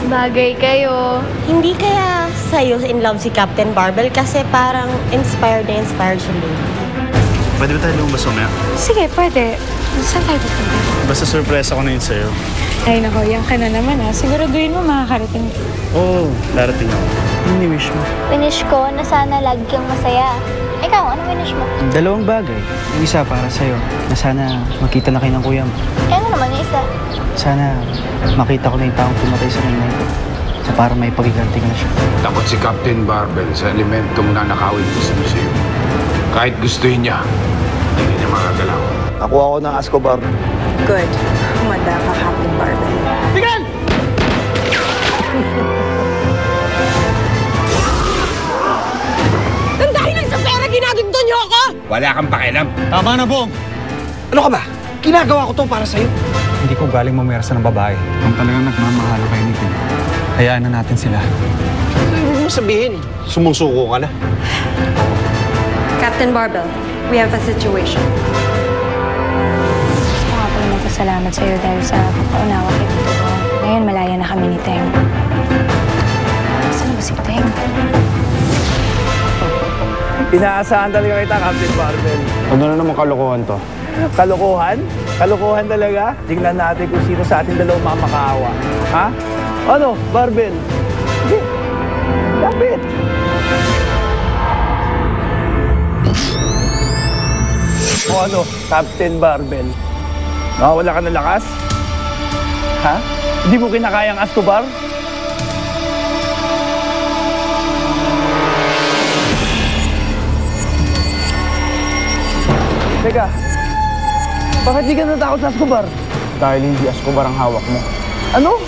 Bagay kayo. Hindi kaya sa'yo in love si Captain Barbell kasi parang inspired siya din. Pwede ba tayo lumabas mamaya? Sige, pwede. Saan tayo pupunta? Basta surprise ako na yun sa'yo. Ay nako, yan ka na naman ha. Siguraduhin mo makakarating. Oo, darating ako. Ano ni-wish mo? Winish ko na sana lagi kang masaya. Ikaw, ano winish mo? Dalawang bagay. Yung isa para sa'yo, na sana makita na kayo ng kuya mo. Ano naman yung isa? Sana makita ko na yung taong pumatay sa nanay ko. Sa para may pagiganti ka na siya. Takot si Captain Barbell sa elementong nanakawin ko sa museum. Kahit gustuhin niya, hindi niya makagalaw. Nakuha ko ng Escobar. Good. Humanda ka, Captain Barbell. Tigil! Dahil lang sa pera, ginaginto niyo ako! Wala kang pakialam. Tama na, Bong! Ano ka ba? Ginagawa ko to para sa'yo. Hindi ko galing mamersa ng babae. Kung talagang nagmamahal kayo ni Tim, hayaan na natin sila. Ano ibig mo sabihin? Sumusuko ka na. Captain Barbell, we have a situation. Gusto nga pala magpasalamat sa'yo dahil sa pagpaunawa kay Tito ko. Ngayon, malaya na kami ni Teng. Saan ba si Teng? Inaasahan talaga kita, Captain Barbell. Ano na naman kalokohan to? Kalokohan? Kalokohan talaga? Tingnan natin kung sino sa ating dalawang makakaawa. Ha? Ano, Barbell? Sige. Lapit. O ano, Captain Barbell? Wala ka ng lakas? Ha? Hindi mo kinakayang Escobar? Teka, bakit di ka natakot sa Escobar? Dahil hindi Escobar ang hawak mo. Ano?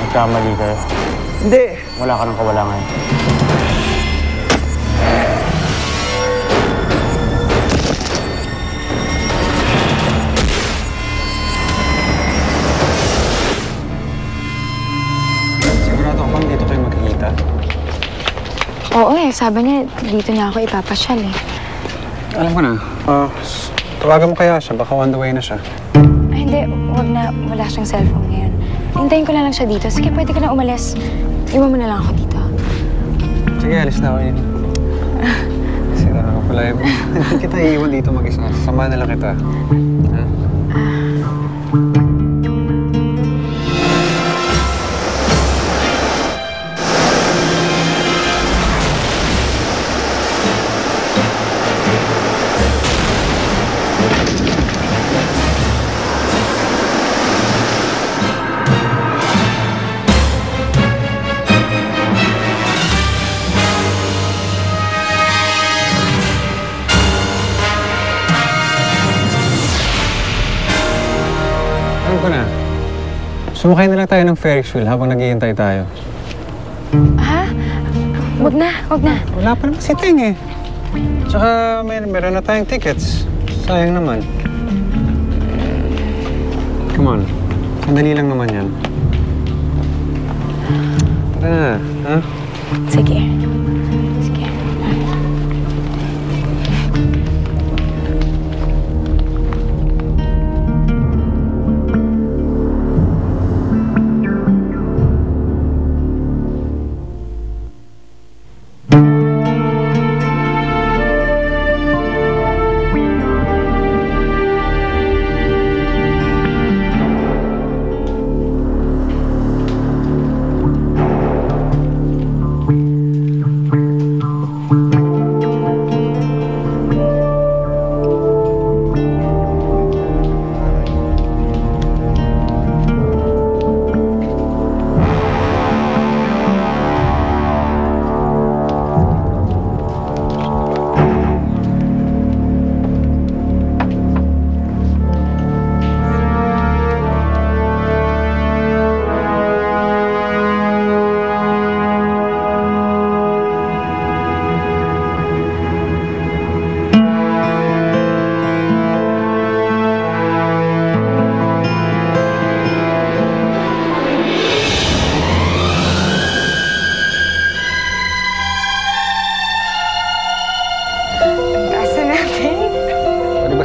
Nagkamali kayo. Hindi. Wala ka ng kawala ngayon. Sigurado ka bang dito kayo magkikita? Oo sabi niya, dito niya ako ipapasyal eh. Alam ko na. Tawagan mo kaya siya. Baka on the way na siya. Ay hindi, wag na. Wala siyang cellphone ngayon. Hintayin ko na lang siya dito. Sige, pwede ka na umalis. Iwan mo na lang ako dito. Sige, alis na ako yun. Sira ka pala yun. Hindi kita iiwan dito mag-isa. Sasama na lang kita. Ha? Alam ko na. Sumakay na lang tayo ng Ferris wheel habang naghihintay tayo. Ha? Wag na, wag na. Wala pa naman si Ting eh. Tsaka meron na tayong tickets. Sayang naman. Come on. Sandali lang naman yan. Tara na, ha? Sige. Sige.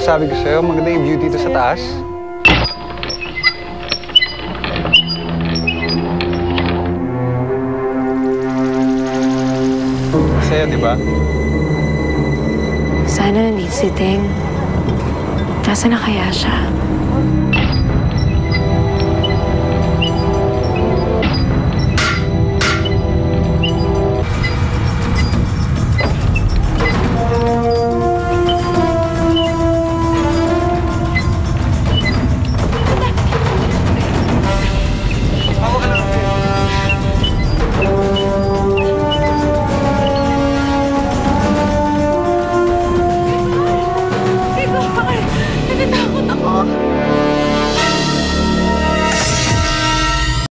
Sabi ko sa'yo, maganda yung view dito sa taas. sa'yo, di ba? Sana nandito si Teng. Nasaan na kaya siya?